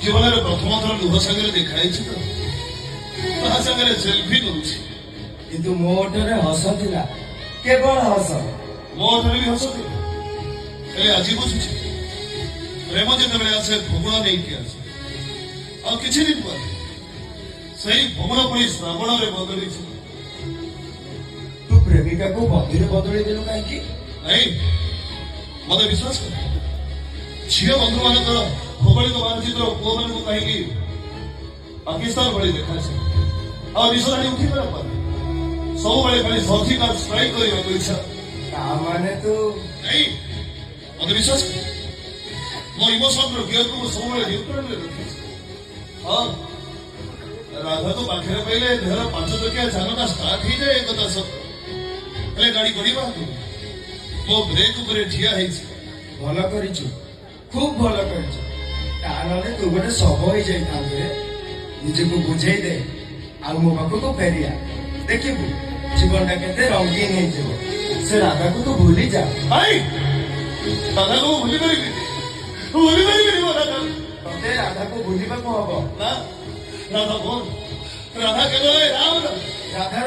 जीवन में प्रथम थर लुह सागर देखाई सेल्फी नौछि किंतु मोटरे हस थिला केवल हस मोटरे भी हस थिला आज बुझुछि प्रेम जिते आसे भोगुण नहीं कि आसे आ किछि दिन पर सही भोगुण पुणी श्रावण में बदली तू प्रेमिका को मंदिर बदली देलु कहीं नहीं मत विश्वास कर झील बंधु मान भौगोलिक मानचित्र पुओ मान कहीं पाकिस्तान भली देखा आ विश्वास उठी पार सब बड़े खाली सर्जिकल स्ट्राइक करने को इच्छा माने तू नहीं मत विश्वास कर मो इमोशन गियर को सब न्यूट्रल में रखी हाँ राधा तो पाखे पहले देहर 5 चकिया जानटा स्टार्ट ही जाए एक सत्य गाड़ी बढ़ा मो ब्रेक उपर ठिया भल कर खूब भल कर तू गोटे सब हो जाए निजक बुझे दे आ मो पाखक फेरिया देखिबू जीवन के रंगीन हो राधा को तू भूली जा राधा को भूली ते राधा को भूलिबा को हबो ना राधा बोल राधा केवल राम राधा